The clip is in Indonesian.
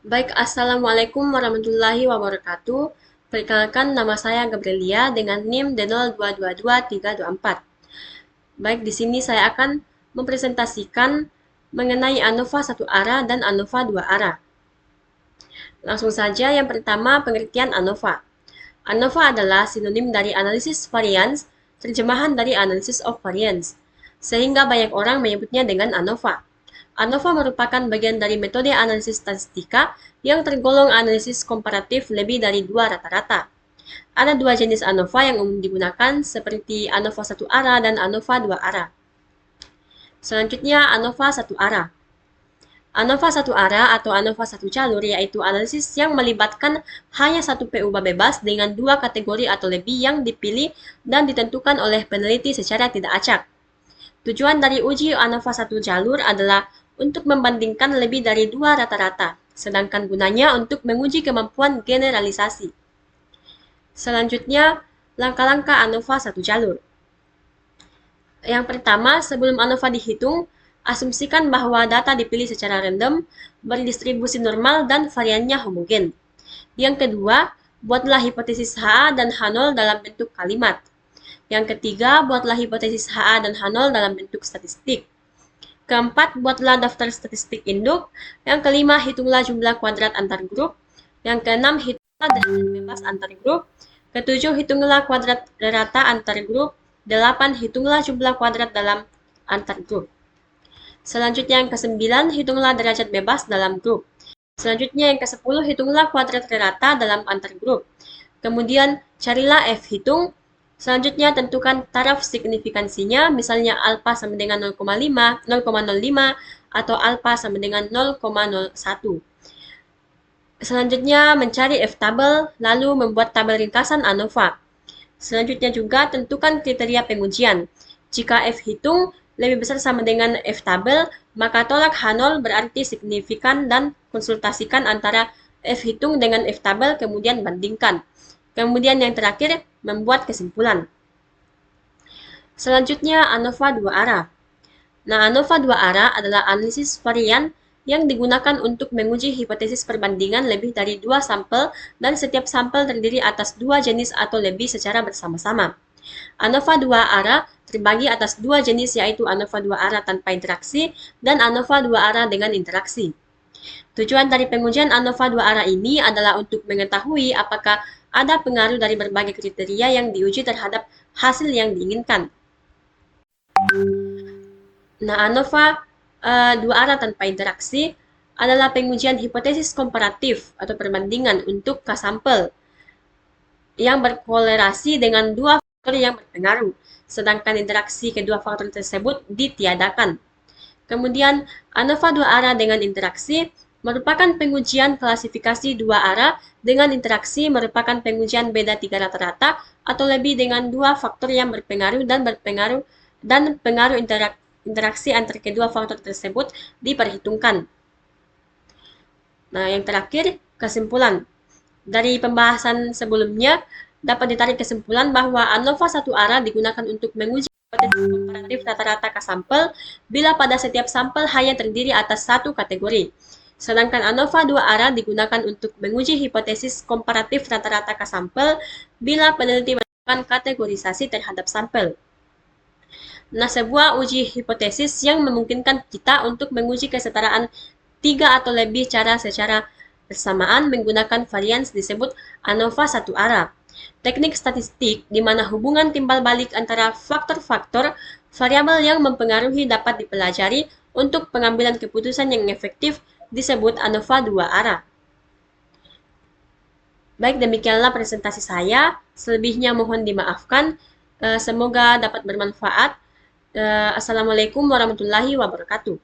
Baik, Assalamualaikum warahmatullahi wabarakatuh. Perkenalkan, nama saya Gabrielia dengan NIM D02222324. Baik, di sini saya akan mempresentasikan mengenai ANOVA satu arah dan ANOVA dua arah. Langsung saja, yang pertama pengertian ANOVA. ANOVA adalah sinonim dari analisis variance, terjemahan dari analysis of variance, sehingga banyak orang menyebutnya dengan ANOVA. ANOVA merupakan bagian dari metode analisis statistika yang tergolong analisis komparatif lebih dari dua rata-rata. Ada dua jenis ANOVA yang umum digunakan, seperti ANOVA satu arah dan ANOVA dua arah. Selanjutnya, ANOVA satu arah. ANOVA satu arah atau ANOVA satu jalur yaitu analisis yang melibatkan hanya satu PU bebas dengan dua kategori atau lebih yang dipilih dan ditentukan oleh peneliti secara tidak acak. Tujuan dari uji ANOVA satu jalur adalah untuk membandingkan lebih dari dua rata-rata, sedangkan gunanya untuk menguji kemampuan generalisasi. Selanjutnya, langkah-langkah ANOVA satu jalur. Yang pertama, sebelum ANOVA dihitung, asumsikan bahwa data dipilih secara random, berdistribusi normal, dan variannya homogen. Yang kedua, buatlah hipotesis HA dan H0 dalam bentuk kalimat. Yang ketiga, buatlah hipotesis HA dan H0 dalam bentuk statistik. Keempat, buatlah daftar statistik induk. Yang kelima, hitunglah jumlah kuadrat antar grup. Yang keenam, hitunglah derajat bebas antar grup. Ketujuh, hitunglah kuadrat rata antar grup. Delapan, hitunglah jumlah kuadrat dalam antar grup. Selanjutnya yang kesembilan, hitunglah derajat bebas dalam grup. Selanjutnya yang ke-10, hitunglah kuadrat rata dalam antar grup. Kemudian carilah F hitung. Selanjutnya tentukan taraf signifikansinya, misalnya alfa sama dengan 0,05 atau alfa sama dengan 0,01. Selanjutnya mencari F tabel, lalu membuat tabel ringkasan ANOVA. Selanjutnya juga tentukan kriteria pengujian. Jika F hitung lebih besar sama dengan F tabel, maka tolak H0 berarti signifikan dan konsultasikan antara F hitung dengan F tabel, kemudian bandingkan. Kemudian yang terakhir, membuat kesimpulan. Selanjutnya, ANOVA dua arah. Nah, ANOVA dua arah adalah analisis varian yang digunakan untuk menguji hipotesis perbandingan lebih dari dua sampel dan setiap sampel terdiri atas dua jenis atau lebih secara bersama-sama. ANOVA dua arah terbagi atas dua jenis yaitu ANOVA dua arah tanpa interaksi dan ANOVA dua arah dengan interaksi. Tujuan dari pengujian ANOVA dua arah ini adalah untuk mengetahui apakah ada pengaruh dari berbagai kriteria yang diuji terhadap hasil yang diinginkan. Nah, ANOVA dua arah tanpa interaksi adalah pengujian hipotesis komparatif atau perbandingan untuk K-sampel yang berkorelasi dengan dua faktor yang berpengaruh, sedangkan interaksi kedua faktor tersebut ditiadakan. Kemudian, ANOVA dua arah dengan interaksi merupakan pengujian klasifikasi dua arah dengan interaksi merupakan pengujian beda tiga rata-rata atau lebih dengan dua faktor yang berpengaruh dan pengaruh interaksi antar kedua faktor tersebut diperhitungkan. Nah, yang terakhir, kesimpulan. Dari pembahasan sebelumnya, dapat ditarik kesimpulan bahwa ANOVA satu arah digunakan untuk menguji hipotesis komparatif rata-rata K-sampel bila pada setiap sampel hanya terdiri atas satu kategori. Sedangkan ANOVA dua arah digunakan untuk menguji hipotesis komparatif rata-rata K-sampel bila peneliti melakukan kategorisasi terhadap sampel. Nah, sebuah uji hipotesis yang memungkinkan kita untuk menguji kesetaraan tiga atau lebih cara secara bersamaan menggunakan varians disebut ANOVA satu arah. Teknik statistik di mana hubungan timbal balik antara faktor-faktor variabel yang mempengaruhi dapat dipelajari untuk pengambilan keputusan yang efektif disebut ANOVA dua arah. Baik, demikianlah presentasi saya. Selebihnya mohon dimaafkan. Semoga dapat bermanfaat. Assalamualaikum warahmatullahi wabarakatuh.